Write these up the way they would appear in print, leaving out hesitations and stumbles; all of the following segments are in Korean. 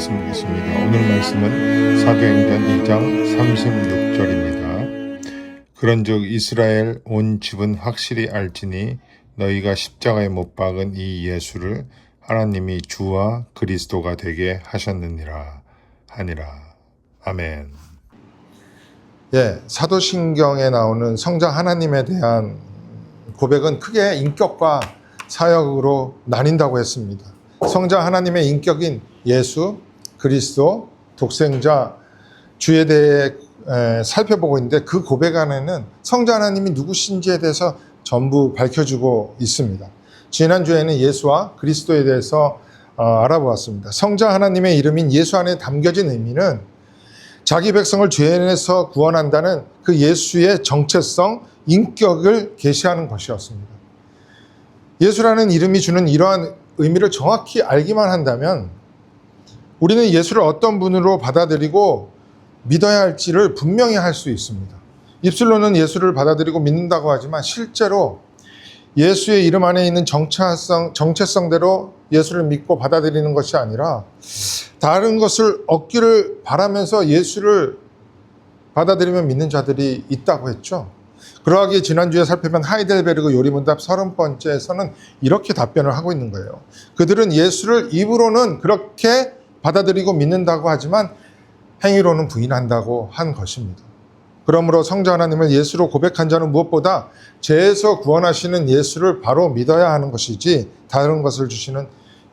말씀 읽겠습니다. 오늘 말씀은 사도행전 2장 36절입니다. 그런즉 이스라엘 온 집은 확실히 알지니 너희가 십자가에 못 박은 이 예수를 하나님이 주와 그리스도가 되게 하셨느니라 하니라. 아멘. 사도신경에 나오는 성자 하나님에 대한 고백은 크게 인격과 사역으로 나뉜다고 했습니다. 성자 하나님의 인격인 예수, 그리스도, 독생자, 주에 대해 살펴보고 있는데 그 고백 안에는 성자 하나님이 누구신지에 대해서 전부 밝혀주고 있습니다. 지난주에는 예수와 그리스도에 대해서 알아보았습니다. 성자 하나님의 이름인 예수 안에 담겨진 의미는 자기 백성을 죄에서 구원한다는 그 예수의 정체성, 인격을 계시하는 것이었습니다. 예수라는 이름이 주는 이러한 의미를 정확히 알기만 한다면 우리는 예수를 어떤 분으로 받아들이고 믿어야 할지를 분명히 할 수 있습니다. 입술로는 예수를 받아들이고 믿는다고 하지만 실제로 예수의 이름 안에 있는 정체성대로 예수를 믿고 받아들이는 것이 아니라 다른 것을 얻기를 바라면서 예수를 받아들이며 믿는 자들이 있다고 했죠. 그러하기에 지난주에 살펴본 하이델베르그 요리문답 30번째에서는 이렇게 답변을 하고 있는 거예요. 그들은 예수를 입으로는 그렇게 받아들이고 믿는다고 하지만 행위로는 부인한다고 한 것입니다. 그러므로 성자 하나님을 예수로 고백한 자는 무엇보다 죄에서 구원하시는 예수를 바로 믿어야 하는 것이지 다른 것을 주시는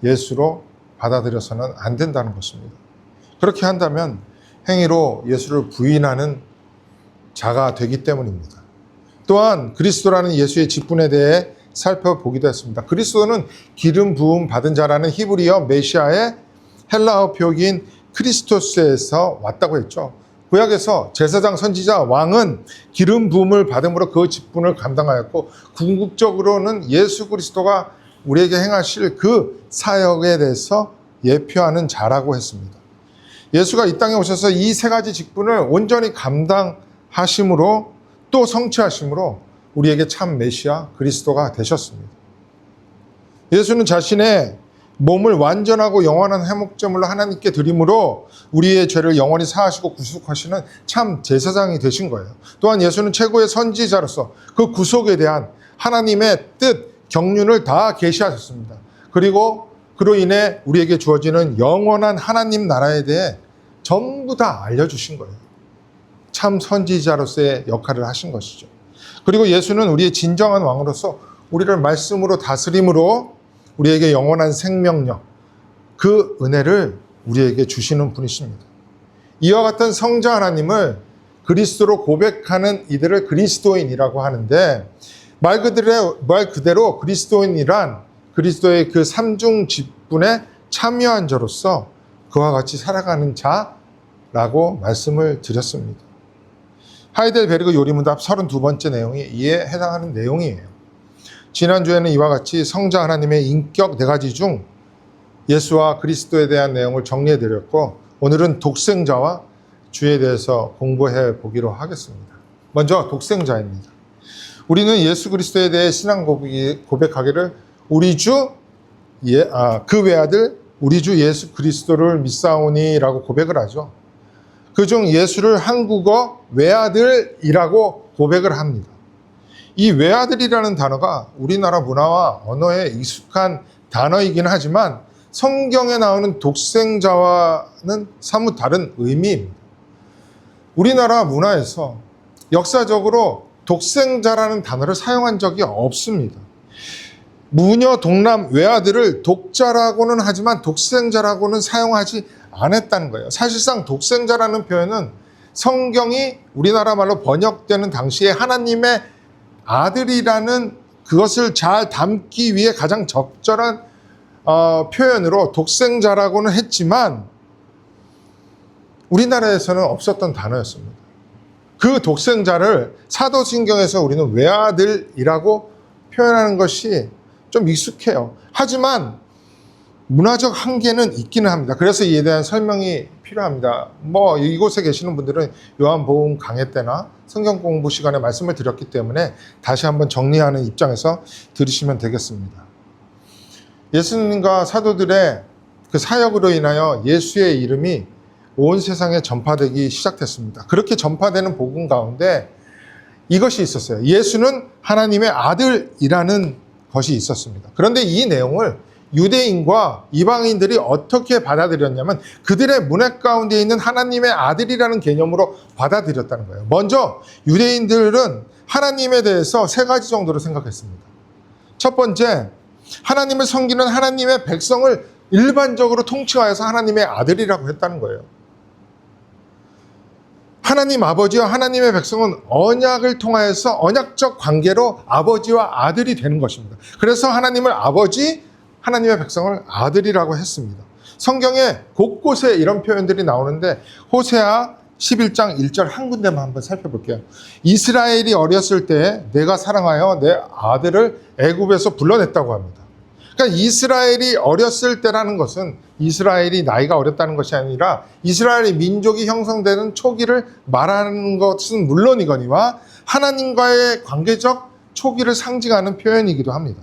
예수로 받아들여서는 안 된다는 것입니다. 그렇게 한다면 행위로 예수를 부인하는 자가 되기 때문입니다. 또한 그리스도라는 예수의 직분에 대해 살펴보기도 했습니다. 그리스도는 기름 부음 받은 자라는 히브리어 메시아의 헬라어 표기인 크리스토스에서 왔다고 했죠. 구약에서 제사장, 선지자, 왕은 기름 부음을 받음으로 그 직분을 감당하였고 궁극적으로는 예수 그리스도가 우리에게 행하실 그 사역에 대해서 예표하는 자라고 했습니다. 예수가 이 땅에 오셔서 이 세 가지 직분을 온전히 감당하심으로 또 성취하심으로 우리에게 참 메시아 그리스도가 되셨습니다. 예수는 자신의 몸을 완전하고 영원한 회목제물로 하나님께 드림으로 우리의 죄를 영원히 사하시고 구속하시는 참 제사장이 되신 거예요. 또한 예수는 최고의 선지자로서 그 구속에 대한 하나님의 뜻, 경륜을 다 계시하셨습니다. 그리고 그로 인해 우리에게 주어지는 영원한 하나님 나라에 대해 전부 다 알려주신 거예요. 참 선지자로서의 역할을 하신 것이죠. 그리고 예수는 우리의 진정한 왕으로서 우리를 말씀으로 다스림으로 우리에게 영원한 생명력, 그 은혜를 우리에게 주시는 분이십니다. 이와 같은 성자 하나님을 그리스도로 고백하는 이들을 그리스도인이라고 하는데 말 그대로 그리스도인이란 그리스도의 그 삼중 직분에 참여한 자로서 그와 같이 살아가는 자라고 말씀을 드렸습니다. 하이델베르그 요리문답 32번째 내용이 이에 해당하는 내용이에요. 지난주에는 이와 같이 성자 하나님의 인격 4가지 중 예수와 그리스도에 대한 내용을 정리해드렸고 오늘은 독생자와 주에 대해서 공부해 보기로 하겠습니다. 먼저 독생자입니다. 우리는 예수 그리스도에 대해 신앙 고백하기를 그 외아들 우리 주 예수 그리스도를 믿사오니라고 고백을 하죠. 그중 예수를 한국어 외아들이라고 고백을 합니다. 이 외아들이라는 단어가 우리나라 문화와 언어에 익숙한 단어이긴 하지만 성경에 나오는 독생자와는 사뭇 다른 의미입니다. 우리나라 문화에서 역사적으로 독생자라는 단어를 사용한 적이 없습니다. 무녀 동남 외아들을 독자라고는 하지만 독생자라고는 사용하지 않았다는 거예요. 사실상 독생자라는 표현은 성경이 우리나라 말로 번역되는 당시에 하나님의 아들이라는 그것을 잘 담기 위해 가장 적절한 표현으로 독생자라고는 했지만 우리나라에서는 없었던 단어였습니다. 그 독생자를 사도신경에서 우리는 외아들이라고 표현하는 것이 좀 익숙해요. 하지만 문화적 한계는 있기는 합니다. 그래서 이에 대한 설명이 필요합니다. 이곳에 계시는 분들은 요한복음 강해 때나 성경 공부 시간에 말씀을 드렸기 때문에 다시 한번 정리하는 입장에서 들으시면 되겠습니다. 예수님과 사도들의 그 사역으로 인하여 예수의 이름이 온 세상에 전파되기 시작됐습니다. 그렇게 전파되는 복음 가운데 이것이 있었어요. 예수는 하나님의 아들이라는 것이 있었습니다. 그런데 이 내용을 유대인과 이방인들이 어떻게 받아들였냐면 그들의 문화 가운데 있는 하나님의 아들이라는 개념으로 받아들였다는 거예요. 먼저 유대인들은 하나님에 대해서 세 가지 정도로 생각했습니다. 첫 번째, 하나님을 섬기는 하나님의 백성을 일반적으로 통칭하여서 하나님의 아들이라고 했다는 거예요. 하나님 아버지와 하나님의 백성은 언약을 통하여서 언약적 관계로 아버지와 아들이 되는 것입니다. 그래서 하나님을 아버지, 하나님의 백성을 아들이라고 했습니다. 성경에 곳곳에 이런 표현들이 나오는데 호세아 11장 1절 한 군데만 한번 살펴볼게요. 이스라엘이 어렸을 때 내가 사랑하여 내 아들을 애굽에서 불러냈다고 합니다. 그러니까 이스라엘이 어렸을 때라는 것은 이스라엘이 나이가 어렸다는 것이 아니라 이스라엘의 민족이 형성되는 초기를 말하는 것은 물론이거니와 하나님과의 관계적 초기를 상징하는 표현이기도 합니다.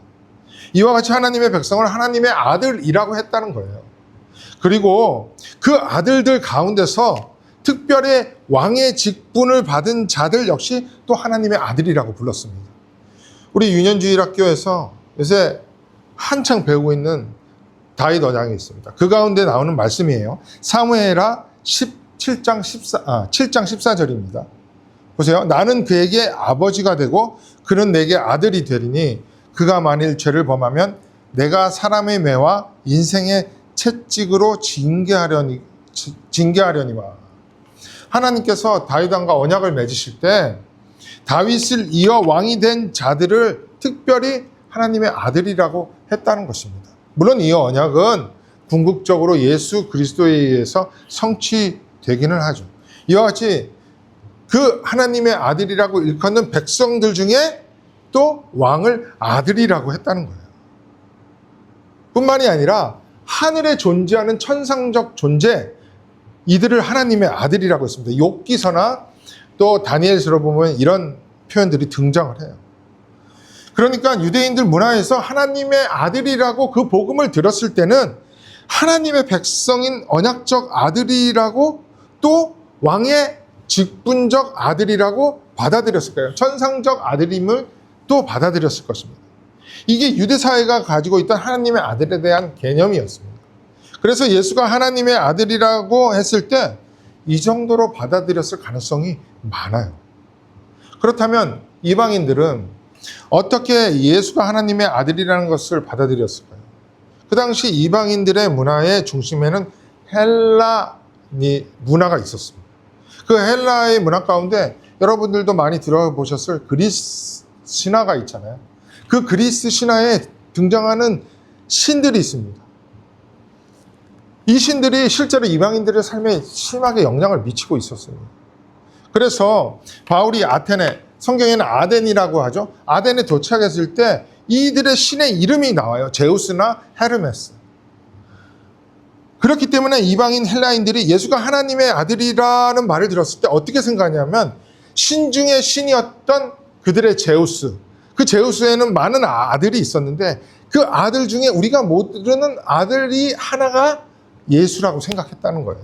이와 같이 하나님의 백성을 하나님의 아들이라고 했다는 거예요. 그리고 그 아들들 가운데서 특별히 왕의 직분을 받은 자들 역시 또 하나님의 아들이라고 불렀습니다. 우리 유년주일학교에서 요새 한창 배우고 있는 다윗 언약이 있습니다. 그 가운데 나오는 말씀이에요. 사무엘하 7장 14절입니다. 보세요. 나는 그에게 아버지가 되고 그는 내게 아들이 되리니 그가 만일 죄를 범하면 내가 사람의 매와 인생의 채찍으로 징계하려니와. 하나님께서 다윗 왕과 언약을 맺으실 때 다윗을 이어 왕이 된 자들을 특별히 하나님의 아들이라고 했다는 것입니다. 물론 이 언약은 궁극적으로 예수 그리스도에 의해서 성취되기는 하죠. 이와 같이 그 하나님의 아들이라고 일컫는 백성들 중에 또 왕을 아들이라고 했다는 거예요. 뿐만이 아니라 하늘에 존재하는 천상적 존재, 이들을 하나님의 아들이라고 했습니다. 욥기서나 또 다니엘서로 보면 이런 표현들이 등장을 해요. 그러니까 유대인들 문화에서 하나님의 아들이라고 그 복음을 들었을 때는 하나님의 백성인 언약적 아들이라고 또 왕의 직분적 아들이라고 받아들였을 거예요. 천상적 아들임을 또 받아들였을 것입니다. 이게 유대사회가 가지고 있던 하나님의 아들에 대한 개념이었습니다. 그래서 예수가 하나님의 아들이라고 했을 때 이 정도로 받아들였을 가능성이 많아요. 그렇다면 이방인들은 어떻게 예수가 하나님의 아들이라는 것을 받아들였을까요? 그 당시 이방인들의 문화의 중심에는 헬라 문화가 있었습니다. 그 헬라의 문화 가운데 여러분들도 많이 들어보셨을 그리스 신화가 있잖아요. 그 그리스 신화에 등장하는 신들이 있습니다. 이 신들이 실제로 이방인들의 삶에 심하게 영향을 미치고 있었어요. 그래서 바울이 아테네, 성경에는 아덴이라고 하죠. 아덴에 도착했을 때 이들의 신의 이름이 나와요. 제우스나 헤르메스. 그렇기 때문에 이방인 헬라인들이 예수가 하나님의 아들이라는 말을 들었을 때 어떻게 생각하냐면 신 중에 신이었던 그들의 제우스. 그 제우스에는 많은 아들이 있었는데 그 아들 중에 우리가 모르는 아들이 하나가 예수라고 생각했다는 거예요.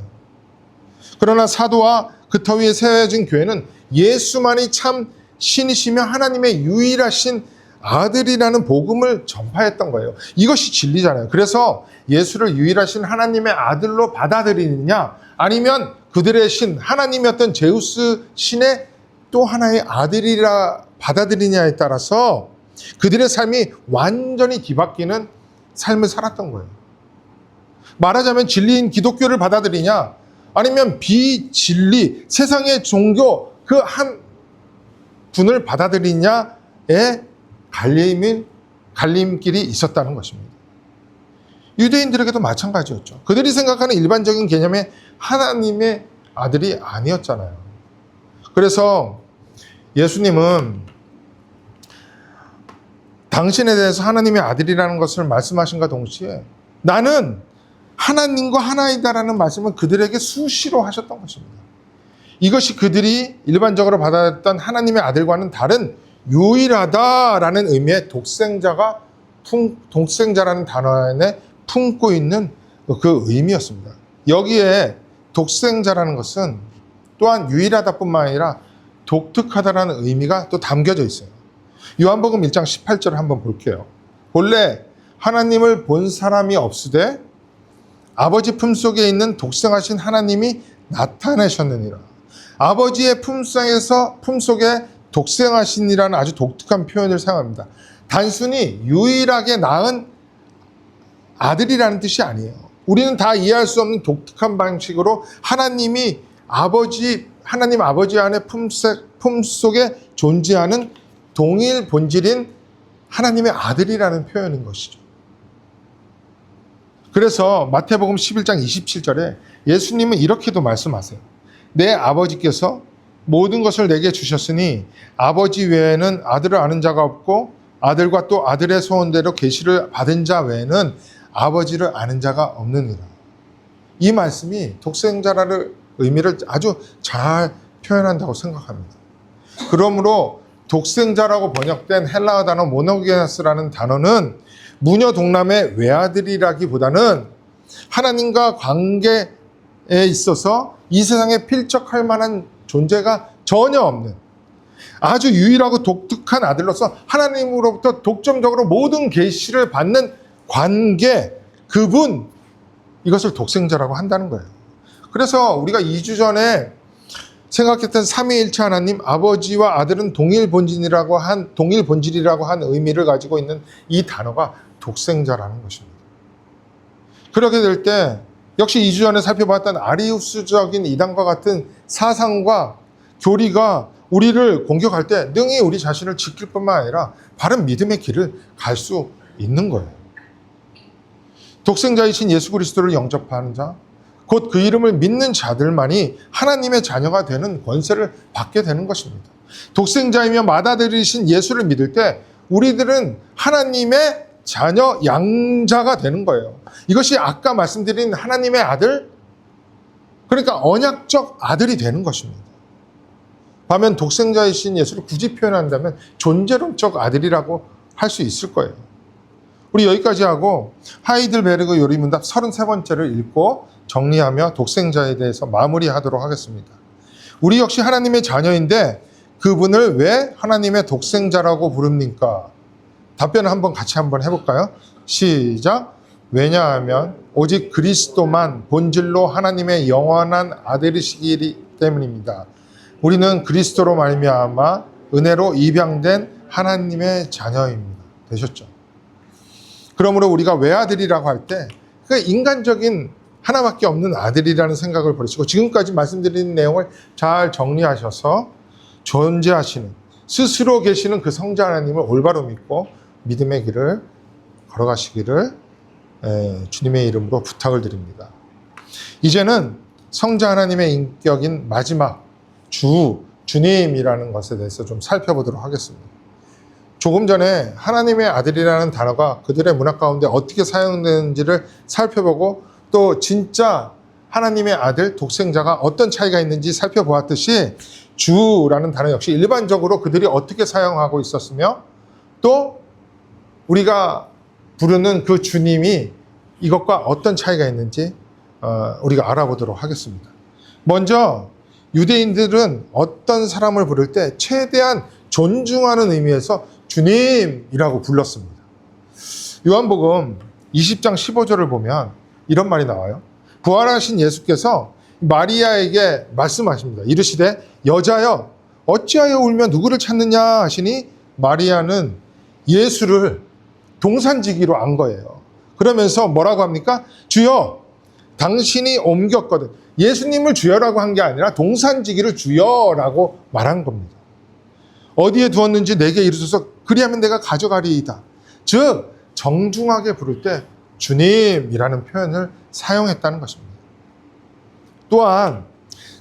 그러나 사도와 그 터 위에 세워진 교회는 예수만이 참 신이시며 하나님의 유일하신 아들이라는 복음을 전파했던 거예요. 이것이 진리잖아요. 그래서 예수를 유일하신 하나님의 아들로 받아들이느냐 아니면 그들의 신, 하나님이었던 제우스 신의 또 하나의 아들이라 받아들이냐에 따라서 그들의 삶이 완전히 뒤바뀌는 삶을 살았던 거예요. 말하자면 진리인 기독교를 받아들이냐 아니면 비진리, 세상의 종교 그 한 분을 받아들이냐의 갈림길이 있었다는 것입니다. 유대인들에게도 마찬가지였죠. 그들이 생각하는 일반적인 개념의 하나님의 아들이 아니었잖아요. 그래서 예수님은 당신에 대해서 하나님의 아들이라는 것을 말씀하신과 동시에 나는 하나님과 하나이다라는 말씀을 그들에게 수시로 하셨던 것입니다. 이것이 그들이 일반적으로 받아들였던 하나님의 아들과는 다른 유일하다라는 의미의 독생자라는 단어 안에 품고 있는 그 의미였습니다. 여기에 독생자라는 것은 또한 유일하다 뿐만 아니라 독특하다라는 의미가 또 담겨져 있어요. 요한복음 1장 18절을 한번 볼게요. 본래 하나님을 본 사람이 없으되 아버지 품속에 있는 독생하신 하나님이 나타내셨느니라. 아버지의 품속에 독생하신이라는 아주 독특한 표현을 사용합니다. 단순히 유일하게 낳은 아들이라는 뜻이 아니에요. 우리는 다 이해할 수 없는 독특한 방식으로 하나님 아버지 안에 품속에 존재하는 동일 본질인 하나님의 아들이라는 표현인 것이죠. 그래서 마태복음 11장 27절에 예수님은 이렇게도 말씀하세요. 내 아버지께서 모든 것을 내게 주셨으니 아버지 외에는 아들을 아는 자가 없고 아들과 또 아들의 소원대로 계시를 받은 자 외에는 아버지를 아는 자가 없느니라. 이 말씀이 독생자라는 의미를 아주 잘 표현한다고 생각합니다. 그러므로 독생자라고 번역된 헬라어 단어 모노게네스라는 단어는 무녀 동남의 외아들이라기보다는 하나님과 관계에 있어서 이 세상에 필적할 만한 존재가 전혀 없는 아주 유일하고 독특한 아들로서 하나님으로부터 독점적으로 모든 계시를 받는 관계, 그분, 이것을 독생자라고 한다는 거예요. 그래서 우리가 2주 전에 생각했던 삼위일체 하나님, 아버지와 아들은 동일 본질이라고 한 의미를 가지고 있는 이 단어가 독생자라는 것입니다. 그렇게 될 때 역시 2주 전에 살펴봤던 아리우스적인 이단과 같은 사상과 교리가 우리를 공격할 때 능히 우리 자신을 지킬 뿐만 아니라 바른 믿음의 길을 갈 수 있는 거예요. 독생자이신 예수 그리스도를 영접하는 자, 곧 그 이름을 믿는 자들만이 하나님의 자녀가 되는 권세를 받게 되는 것입니다. 독생자이며 맏아들이신 예수를 믿을 때 우리들은 하나님의 자녀, 양자가 되는 거예요. 이것이 아까 말씀드린 하나님의 아들, 그러니까 언약적 아들이 되는 것입니다. 반면 독생자이신 예수를 굳이 표현한다면 존재론적 아들이라고 할 수 있을 거예요. 우리 여기까지 하고 하이들베르그 요리문답 33번째를 읽고 정리하며 독생자에 대해서 마무리하도록 하겠습니다. 우리 역시 하나님의 자녀인데 그분을 왜 하나님의 독생자라고 부릅니까? 답변을 같이 한번 해볼까요? 시작. 왜냐하면 오직 그리스도만 본질로 하나님의 영원한 아들이시기 때문입니다. 우리는 그리스도로 말미암아 은혜로 입양된 하나님의 자녀입니다. 되셨죠? 그러므로 우리가 외아들이라고 할 때 그 인간적인 하나밖에 없는 아들이라는 생각을 버리시고 지금까지 말씀드린 내용을 잘 정리하셔서 존재하시는, 스스로 계시는 그 성자 하나님을 올바로 믿고 믿음의 길을 걸어가시기를 주님의 이름으로 부탁을 드립니다. 이제는 성자 하나님의 인격인 마지막 주님이라는 것에 대해서 좀 살펴보도록 하겠습니다. 조금 전에 하나님의 아들이라는 단어가 그들의 문화 가운데 어떻게 사용되는지를 살펴보고 또 진짜 하나님의 아들, 독생자가 어떤 차이가 있는지 살펴보았듯이 주라는 단어 역시 일반적으로 그들이 어떻게 사용하고 있었으며 또 우리가 부르는 그 주님이 이것과 어떤 차이가 있는지 우리가 알아보도록 하겠습니다. 먼저 유대인들은 어떤 사람을 부를 때 최대한 존중하는 의미에서 주님이라고 불렀습니다. 요한복음 20장 15절을 보면 이런 말이 나와요. 부활하신 예수께서 마리아에게 말씀하십니다. 이르시되 여자여 어찌하여 울며 누구를 찾느냐 하시니 마리아는 예수를 동산지기로 안 거예요. 그러면서 뭐라고 합니까? 주여 당신이 옮겼거든. 예수님을 주여라고 한 게 아니라 동산지기를 주여라고 말한 겁니다. 어디에 두었는지 내게 이르소서 그리하면 내가 가져가리이다. 즉 정중하게 부를 때 주님이라는 표현을 사용했다는 것입니다. 또한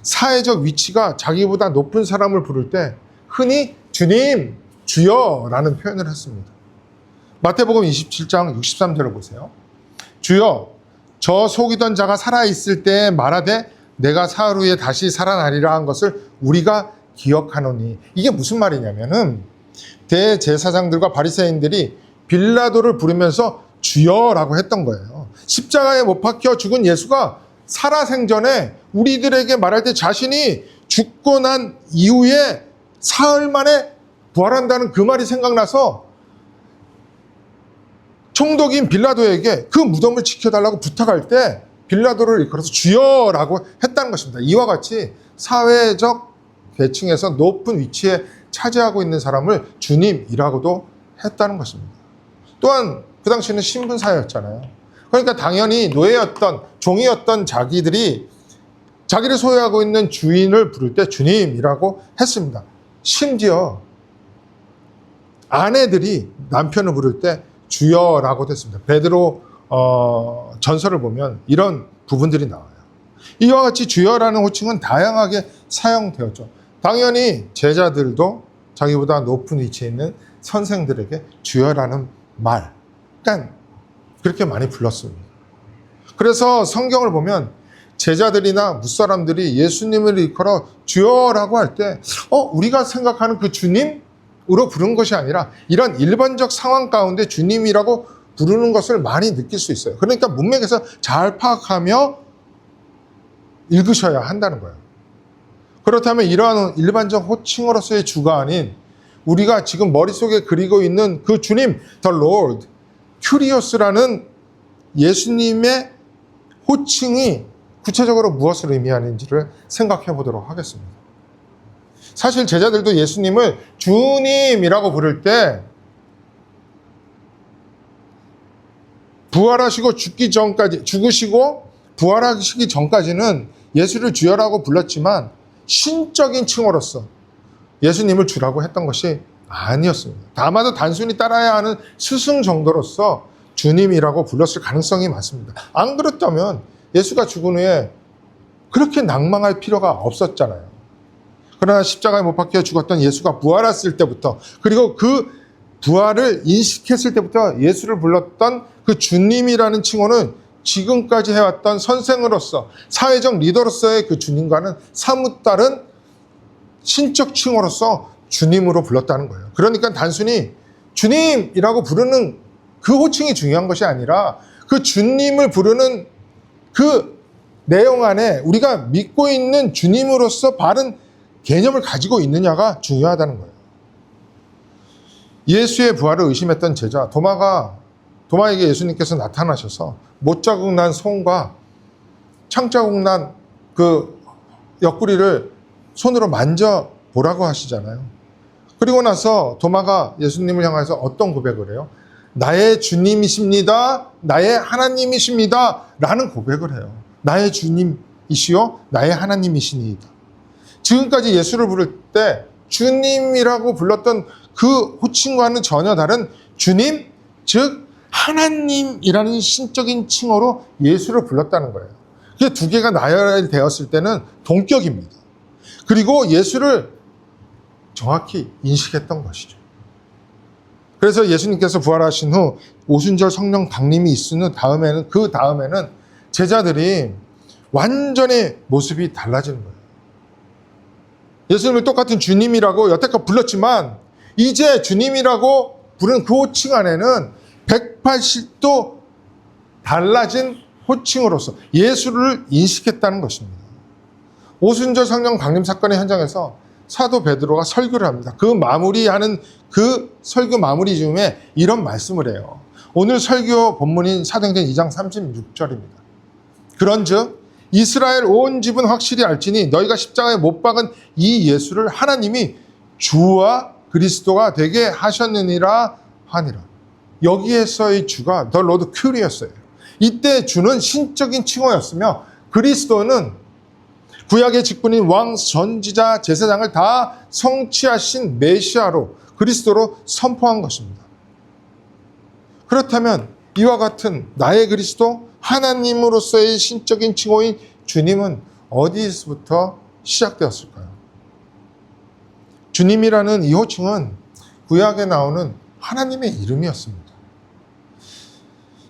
사회적 위치가 자기보다 높은 사람을 부를 때 흔히 주님, 주여라는 표현을 했습니다. 마태복음 27장 63절을 보세요. 주여 저 속이던 자가 살아있을 때 말하되 내가 사흘 후에 다시 살아나리라 한 것을 우리가 기억하노니. 이게 무슨 말이냐면은 대제사장들과 바리새인들이 빌라도를 부르면서 주여라고 했던 거예요. 십자가에 못 박혀 죽은 예수가 살아생전에 우리들에게 말할 때 자신이 죽고 난 이후에 사흘 만에 부활한다는 그 말이 생각나서 총독인 빌라도에게 그 무덤을 지켜달라고 부탁할 때 빌라도를 이끌어서 주여라고 했다는 것입니다. 이와 같이 사회적 계층에서 높은 위치에 차지하고 있는 사람을 주님이라고도 했다는 것입니다. 또한 그 당시에는 신분사회였잖아요. 그러니까 당연히 노예였던, 종이었던 자기들이 자기를 소유하고 있는 주인을 부를 때 주님이라고 했습니다. 심지어 아내들이 남편을 부를 때 주여라고도 했습니다. 베드로 전설을 보면 이런 부분들이 나와요. 이와 같이 주여라는 호칭은 다양하게 사용되었죠. 당연히 제자들도 자기보다 높은 위치에 있는 선생들에게 주여라는 말, 그러니까 그렇게 많이 불렀습니다. 그래서 성경을 보면 제자들이나 무사람들이 예수님을 일컬어 주여라고 할 때 우리가 생각하는 그 주님으로 부른 것이 아니라 이런 일반적 상황 가운데 주님이라고 부르는 것을 많이 느낄 수 있어요. 그러니까 문맥에서 잘 파악하며 읽으셔야 한다는 거예요. 그렇다면 이러한 일반적 호칭으로서의 주가 아닌 우리가 지금 머릿속에 그리고 있는 그 주님, The Lord, 큐리오스라는 예수님의 호칭이 구체적으로 무엇을 의미하는지를 생각해 보도록 하겠습니다. 사실 제자들도 예수님을 주님이라고 부를 때 부활하시고 죽으시고 부활하시기 전까지는 예수를 주여라고 불렀지만 신적인 칭호로서 예수님을 주라고 했던 것이 아니었습니다. 다마도 단순히 따라야 하는 스승 정도로서 주님이라고 불렀을 가능성이 많습니다. 안 그렇다면 예수가 죽은 후에 그렇게 낭망할 필요가 없었잖아요. 그러나 십자가에 못 박혀 죽었던 예수가 부활했을 때부터, 그리고 그 부활을 인식했을 때부터 예수를 불렀던 그 주님이라는 칭호는 지금까지 해왔던 선생으로서, 사회적 리더로서의 그 주님과는 사뭇 다른 신적 칭호로서 주님으로 불렀다는 거예요. 그러니까 단순히 주님이라고 부르는 그 호칭이 중요한 것이 아니라 그 주님을 부르는 그 내용 안에 우리가 믿고 있는 주님으로서 바른 개념을 가지고 있느냐가 중요하다는 거예요. 예수의 부활을 의심했던 제자 도마에게 예수님께서 나타나셔서 못자국 난 손과 창자국 난 그 옆구리를 손으로 만져보라고 하시잖아요. 그리고 나서 도마가 예수님을 향해서 어떤 고백을 해요? 나의 주님이십니다. 나의 하나님이십니다. 라는 고백을 해요. 나의 주님이시요 나의 하나님이시니이다. 지금까지 예수를 부를 때 주님이라고 불렀던 그 호칭과는 전혀 다른 주님, 즉 하나님이라는 신적인 칭호로 예수를 불렀다는 거예요. 그게 두 개가 나열되었을 때는 동격입니다. 그리고 예수를 정확히 인식했던 것이죠. 그래서 예수님께서 부활하신 후 오순절 성령 강림이 있은 후 그 다음에는 제자들이 완전히 모습이 달라지는 거예요. 예수님을 똑같은 주님이라고 여태껏 불렀지만 이제 주님이라고 부른 그 호칭 안에는 180도 달라진 호칭으로서 예수를 인식했다는 것입니다. 오순절 성령 강림 사건의 현장에서 사도 베드로가 설교를 합니다. 그 마무리하는 그 설교 마무리 즈음에 이런 말씀을 해요. 오늘 설교 본문인 사도행전 2장 36절입니다. 그런즉 이스라엘 온 집은 확실히 알지니 너희가 십자가에 못 박은 이 예수를 하나님이 주와 그리스도가 되게 하셨느니라 하니라. 여기에서의 주가 The Lord Curious예요. 이때 주는 신적인 칭호였으며 그리스도는 구약의 직분인 왕, 전지자, 제사장을 다 성취하신 메시아로 그리스도로 선포한 것입니다. 그렇다면 이와 같은 나의 그리스도, 하나님으로서의 신적인 칭호인 주님은 어디서부터 시작되었을까요? 주님이라는 이 호칭은 구약에 나오는 하나님의 이름이었습니다.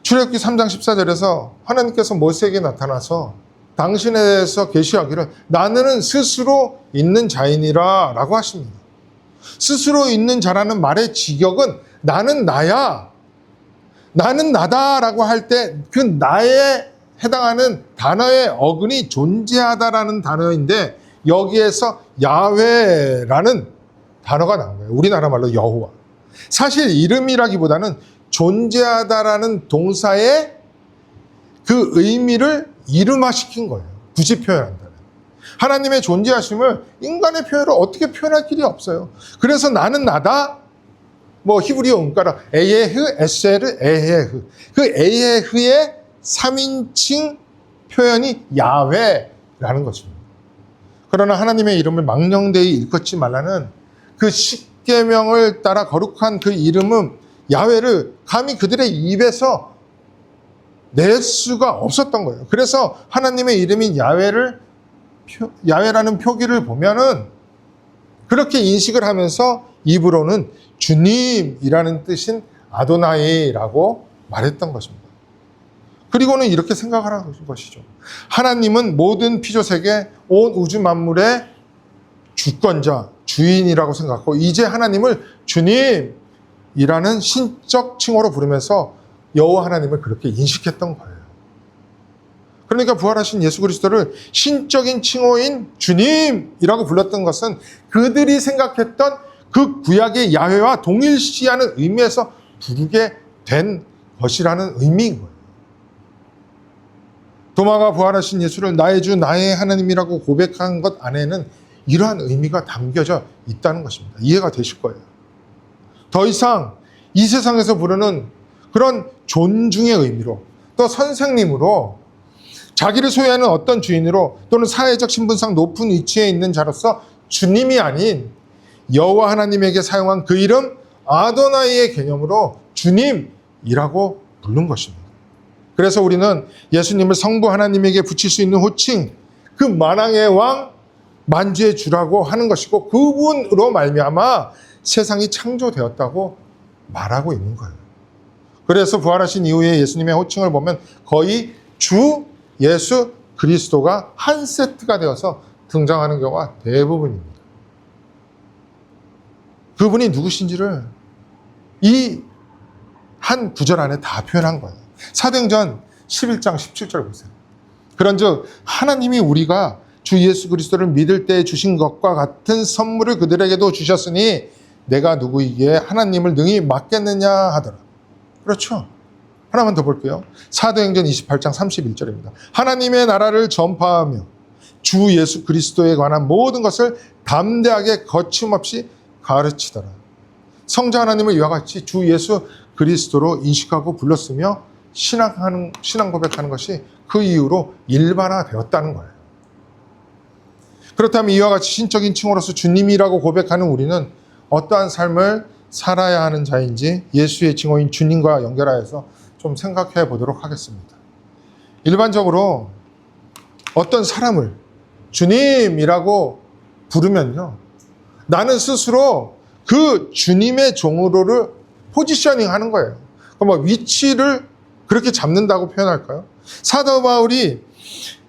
출애굽기 3장 14절에서 하나님께서 모세에게 나타나서 당신에 대해서 계시하기를 나는 스스로 있는 자이니라 라고 하십니다. 스스로 있는 자라는 말의 직역은 나는 나야. 나는 나다라고 할 때 그 나에 해당하는 단어의 어근이 존재하다라는 단어인데 여기에서 야훼라는 단어가 나온 거예요. 우리나라 말로 여호와. 사실 이름이라기보다는 존재하다라는 동사의 그 의미를 이름화시킨 거예요. 굳이 표현한다면. 하나님의 존재하심을 인간의 표현으로 어떻게 표현할 길이 없어요. 그래서 나는 나다. 히브리어 음가라 에예흐, 에세르, 에헤흐. 그 에헤흐의 3인칭 표현이 야훼라는 것입니다. 그러나 하나님의 이름을 망령되이 일컫지 말라는 그 십계명을 따라 거룩한 그 이름은 야훼를 감히 그들의 입에서 낼 수가 없었던 거예요. 그래서 하나님의 이름인 야훼라는 표기를 보면은 그렇게 인식을 하면서 입으로는 주님이라는 뜻인 아도나이라고 말했던 것입니다. 그리고는 이렇게 생각하라는 것이죠. 하나님은 모든 피조세계, 온 우주 만물의 주권자, 주인이라고 생각하고 이제 하나님을 주님이라는 신적 칭호로 부르면서 여호와 하나님을 그렇게 인식했던 거예요. 그러니까 부활하신 예수 그리스도를 신적인 칭호인 주님이라고 불렀던 것은 그들이 생각했던 그 구약의 야훼와 동일시하는 의미에서 부르게 된 것이라는 의미인 거예요. 도마가 부활하신 예수를 나의 주, 나의 하나님이라고 고백한 것 안에는 이러한 의미가 담겨져 있다는 것입니다. 이해가 되실 거예요. 더 이상 이 세상에서 부르는 그런 존중의 의미로 또 선생님으로 자기를 소유하는 어떤 주인으로 또는 사회적 신분상 높은 위치에 있는 자로서 주님이 아닌 여호와 하나님에게 사용한 그 이름 아도나이의 개념으로 주님이라고 부른 것입니다. 그래서 우리는 예수님을 성부 하나님에게 붙일 수 있는 호칭, 그 만왕의 왕, 만주의 주라고 하는 것이고 그분으로 말미암아 세상이 창조되었다고 말하고 있는 거예요. 그래서 부활하신 이후에 예수님의 호칭을 보면 거의 주 예수 그리스도가 한 세트가 되어서 등장하는 경우가 대부분입니다. 그분이 누구신지를 이 한 구절 안에 다 표현한 거예요. 사도행전 11장 17절 보세요. 그런즉 하나님이 우리가 주 예수 그리스도를 믿을 때 주신 것과 같은 선물을 그들에게도 주셨으니 내가 누구이기에 하나님을 능히 맡겠느냐 하더라. 그렇죠. 하나만 더 볼게요. 사도행전 28장 31절입니다. 하나님의 나라를 전파하며 주 예수 그리스도에 관한 모든 것을 담대하게 거침없이 가르치더라. 성자 하나님을 이와 같이 주 예수 그리스도로 인식하고 불렀으며 신앙 고백하는 것이 그 이후로 일반화되었다는 거예요. 그렇다면 이와 같이 신적인 칭호로서 주님이라고 고백하는 우리는 어떠한 삶을 살아야 하는 자인지 예수의 칭호인 주님과 연결하여서 좀 생각해 보도록 하겠습니다. 일반적으로 어떤 사람을 주님이라고 부르면요, 나는 스스로 그 주님의 종으로를 포지셔닝 하는 거예요. 그럼 위치를 그렇게 잡는다고 표현할까요? 사도 바울이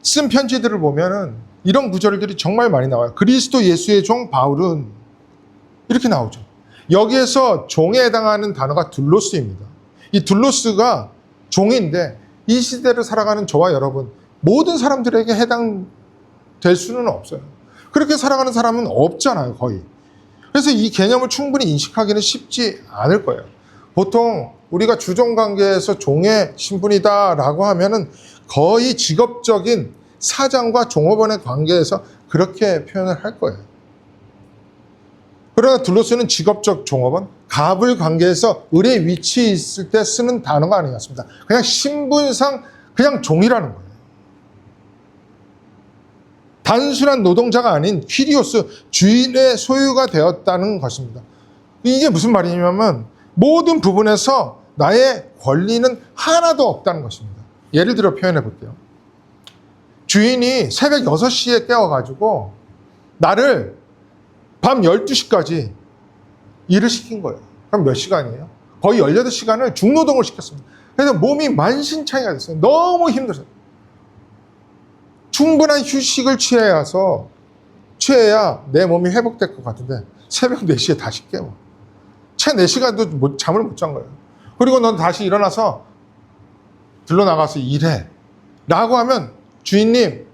쓴 편지들을 보면은 이런 구절들이 정말 많이 나와요. 그리스도 예수의 종 바울은 이렇게 나오죠. 여기에서 종에 해당하는 단어가 둘로스입니다. 이 둘로스가 종인데 이 시대를 살아가는 저와 여러분 모든 사람들에게 해당될 수는 없어요. 그렇게 살아가는 사람은 없잖아요, 거의. 그래서 이 개념을 충분히 인식하기는 쉽지 않을 거예요. 보통 우리가 주종관계에서 종의 신분이다라고 하면은 거의 직업적인 사장과 종업원의 관계에서 그렇게 표현을 할 거예요. 그러나 둘로스는 직업적 종업원, 갑을 관계에서 을의 위치에 있을 때 쓰는 단어가 아니었습니다. 그냥 신분상 그냥 종이라는 거예요. 단순한 노동자가 아닌 퀴리오스, 주인의 소유가 되었다는 것입니다. 이게 무슨 말이냐면 모든 부분에서 나의 권리는 하나도 없다는 것입니다. 예를 들어 표현해 볼게요. 주인이 새벽 6시에 깨워가지고 나를 밤 12시까지 일을 시킨 거예요. 그럼 몇 시간이에요? 거의 18시간을 중노동을 시켰습니다. 그래서 몸이 만신창이가 됐어요. 너무 힘들었어요. 충분한 휴식을 취해야 내 몸이 회복될 것 같은데 새벽 4시에 다시 깨워. 채 4시간도 잠을 못 잔 거예요. 그리고 넌 다시 일어나서 들러나가서 일해. 라고 하면 주인님,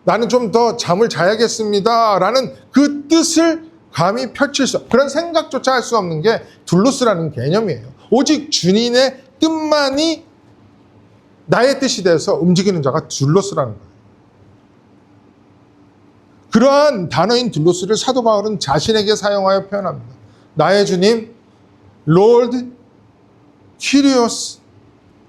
나는 좀 더 잠을 자야겠습니다. 라는 그 뜻을 감히 펼칠 수, 그런 생각조차 할 수 없는 게 둘로스라는 개념이에요. 오직 주인의 뜻만이 나의 뜻이 되어서 움직이는 자가 둘로스라는 거예요. 그러한 단어인 둘로스를 사도 바울은 자신에게 사용하여 표현합니다. 나의 주님, Lord Kyrios.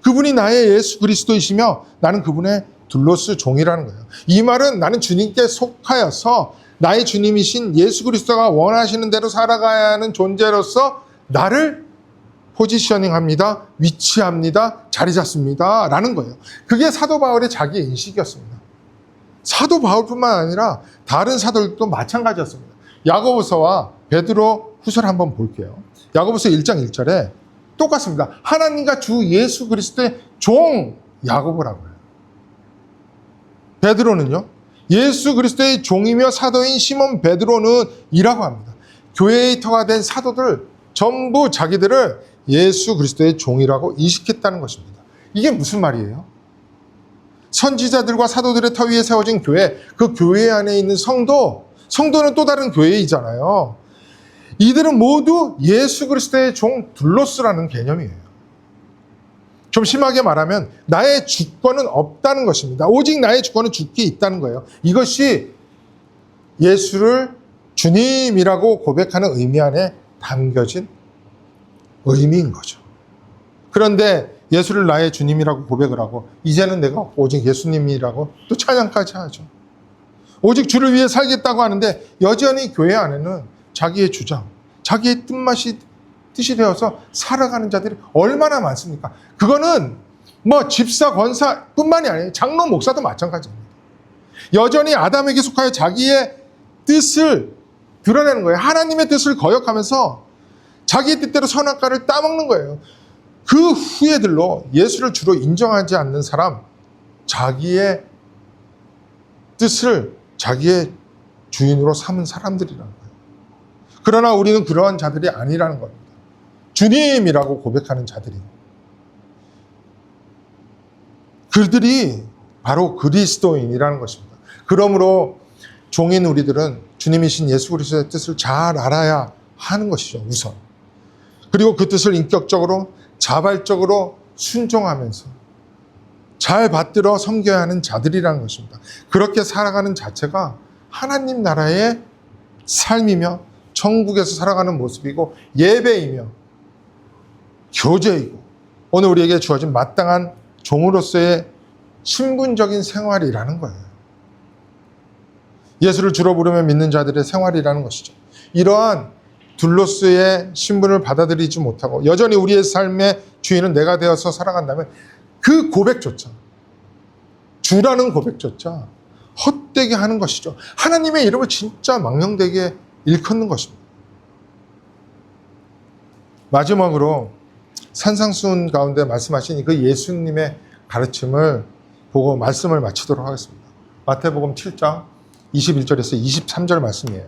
그분이 나의 예수 그리스도이시며 나는 그분의 둘로스 종이라는 거예요. 이 말은 나는 주님께 속하여서 나의 주님이신 예수 그리스도가 원하시는 대로 살아가야 하는 존재로서 나를 포지셔닝합니다. 위치합니다. 자리 잡습니다. 라는 거예요. 그게 사도 바울의 자기 인식이었습니다. 사도 바울뿐만 아니라 다른 사도들도 마찬가지였습니다. 야고보서와 베드로 후서를 한번 볼게요. 야고보서 1장 1절에 똑같습니다. 하나님과 주 예수 그리스도의 종 야고보라고 해요. 베드로는요, 예수 그리스도의 종이며 사도인 시몬 베드로는 이라고 합니다. 교회의 터가 된 사도들 전부 자기들을 예수 그리스도의 종이라고 인식했다는 것입니다. 이게 무슨 말이에요? 선지자들과 사도들의 터 위에 세워진 교회, 그 교회 안에 있는 성도는 또 다른 교회이잖아요. 이들은 모두 예수 그리스도의 종 둘로스라는 개념이에요. 좀 심하게 말하면 나의 주권은 없다는 것입니다. 오직 나의 주권은 주께 있다는 거예요. 이것이 예수를 주님이라고 고백하는 의미 안에 담겨진 의미인 거죠. 그런데 예수를 나의 주님이라고 고백을 하고 이제는 내가 오직 예수님이라고 또 찬양까지 하죠. 오직 주를 위해 살겠다고 하는데 여전히 교회 안에는 자기의 주장, 자기의 뜻이 되어서 살아가는 자들이 얼마나 많습니까? 그거는 뭐 집사, 권사뿐만이 아니에요. 장로, 목사도 마찬가지입니다. 여전히 아담에게 속하여 자기의 뜻을 드러내는 거예요. 하나님의 뜻을 거역하면서 자기의 뜻대로 선악과를 따먹는 거예요. 그 후예들로 예수를 주로 인정하지 않는 사람, 자기의 뜻을 자기의 주인으로 삼은 사람들이라는 거예요. 그러나 우리는 그러한 자들이 아니라는 겁니다. 주님이라고 고백하는 자들이. 그들이 바로 그리스도인이라는 것입니다. 그러므로 종인 우리들은 주님이신 예수 그리스도의 뜻을 잘 알아야 하는 것이죠, 우선. 그리고 그 뜻을 인격적으로, 자발적으로 순종하면서 잘 받들어 섬겨야 하는 자들이라는 것입니다. 그렇게 살아가는 자체가 하나님 나라의 삶이며 천국에서 살아가는 모습이고 예배이며 교제이고 오늘 우리에게 주어진 마땅한 종으로서의 신분적인 생활이라는 거예요. 예수를 주로 부르며 믿는 자들의 생활이라는 것이죠. 이러한 둘로스의 신분을 받아들이지 못하고 여전히 우리의 삶의 주인은 내가 되어서 살아간다면 그 고백조차, 주라는 고백조차 헛되게 하는 것이죠. 하나님의 이름을 진짜 망령되게 일컫는 것입니다. 마지막으로 산상수훈 가운데 말씀하신 그 예수님의 가르침을 보고 말씀을 마치도록 하겠습니다. 마태복음 7장 21절에서 23절 말씀이에요.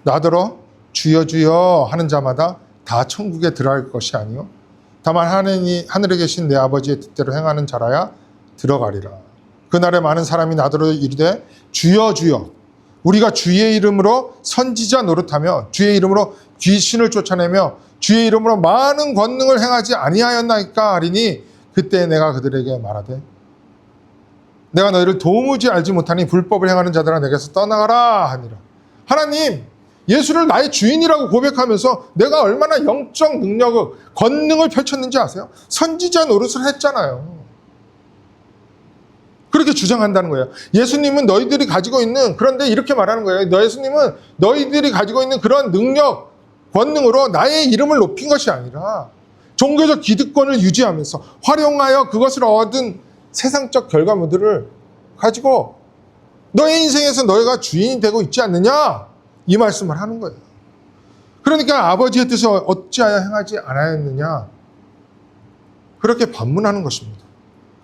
나더러 주여 주여 하는 자마다 다 천국에 들어갈 것이 아니요 다만 하늘에 계신 내 아버지의 뜻대로 행하는 자라야 들어가리라. 그날에 많은 사람이 나더러 이르되 주여 주여 우리가 주의 이름으로 선지자 노릇하며 주의 이름으로 귀신을 쫓아내며 주의 이름으로 많은 권능을 행하지 아니하였나이까 하리니 그때 내가 그들에게 말하되 내가 너희를 도무지 알지 못하니 불법을 행하는 자들아 내게서 떠나가라 하니라. 하나님, 예수를 나의 주인이라고 고백하면서 내가 얼마나 영적 능력을, 권능을 펼쳤는지 아세요? 선지자 노릇을 했잖아요. 그렇게 주장한다는 거예요. 예수님은 너희들이 가지고 있는, 그런데 이렇게 말하는 거예요. 예수님은 너희들이 가지고 있는 그런 능력, 권능으로 나의 이름을 높인 것이 아니라 종교적 기득권을 유지하면서 활용하여 그것을 얻은 세상적 결과물들을 가지고 너의 인생에서 너희가 주인이 되고 있지 않느냐? 이 말씀을 하는 거예요. 그러니까 아버지의 뜻을 어찌하여 행하지 않았느냐? 그렇게 반문하는 것입니다.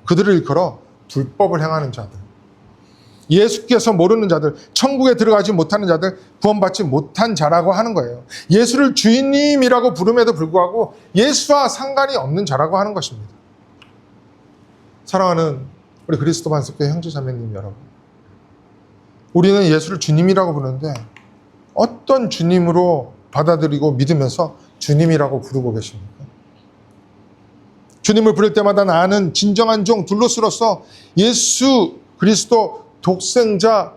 그들을 일컬어 불법을 행하는 자들. 예수께서 모르는 자들, 천국에 들어가지 못하는 자들, 구원받지 못한 자라고 하는 거예요. 예수를 주님이라고 부름에도 불구하고 예수와 상관이 없는 자라고 하는 것입니다. 사랑하는 우리 그리스도 반석교회 형제자매님 여러분, 우리는 예수를 주님이라고 부르는데 어떤 주님으로 받아들이고 믿으면서 주님이라고 부르고 계십니까? 주님을 부를 때마다 나는 진정한 종 둘로스로서 예수 그리스도 독생자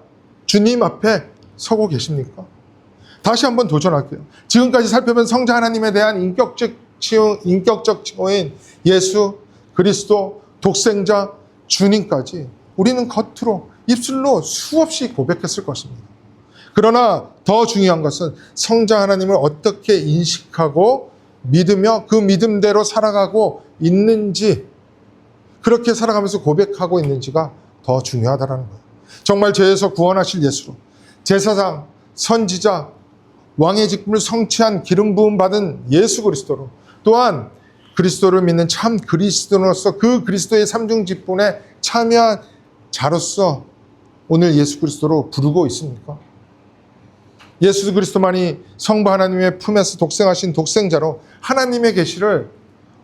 주님 앞에 서고 계십니까? 다시 한번 도전할게요. 지금까지 살펴본 성자 하나님에 대한 인격적 칭호인 예수 그리스도 독생자 주님까지 우리는 겉으로 입술로 수없이 고백했을 것입니다. 그러나 더 중요한 것은 성자 하나님을 어떻게 인식하고 믿으며 그 믿음대로 살아가고 있는지, 그렇게 살아가면서 고백하고 있는지가 더 중요하다는 거예요. 정말 죄에서 구원하실 예수로, 제사장, 선지자, 왕의 직분을 성취한 기름 부음 받은 예수 그리스도로, 또한 그리스도를 믿는 참 그리스도로서 그 그리스도의 삼중 직분에 참여한 자로서 오늘 예수 그리스도로 부르고 있습니까? 예수 그리스도만이 성부 하나님의 품에서 독생하신 독생자로 하나님의 계시를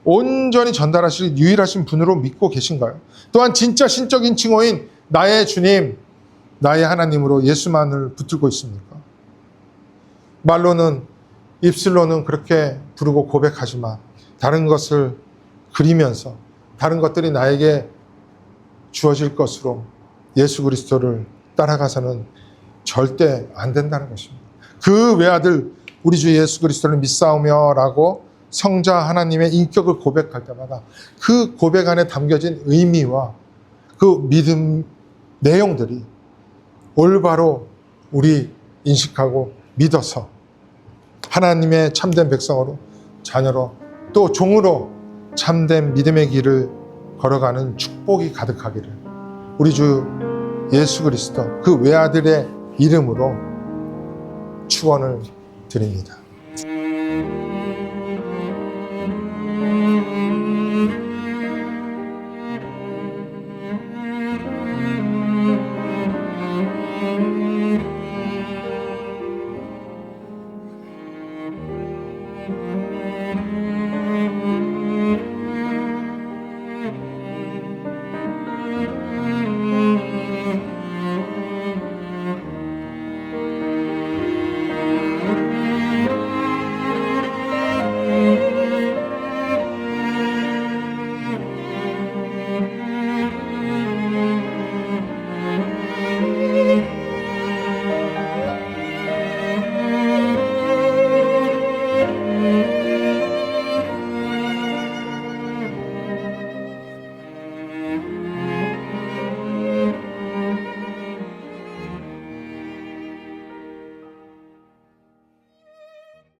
온전히 전달하실 유일하신 분으로 믿고 계신가요? 또한 진짜 신적인 칭호인 나의 주님, 나의 하나님으로 예수만을 붙들고 있습니까? 말로는, 입술로는 그렇게 부르고 고백하지만 다른 것을 그리면서 다른 것들이 나에게 주어질 것으로 예수 그리스도를 따라가서는 절대 안 된다는 것입니다. 그 외아들 우리 주 예수 그리스도를 믿사오며 라고 성자 하나님의 인격을 고백할 때마다 그 고백 안에 담겨진 의미와 그 믿음 내용들이 올바로 우리 인식하고 믿어서 하나님의 참된 백성으로, 자녀로, 또 종으로 참된 믿음의 길을 걸어가는 축복이 가득하기를 우리 주 예수 그리스도 그 외아들의 이름으로 축원을 드립니다.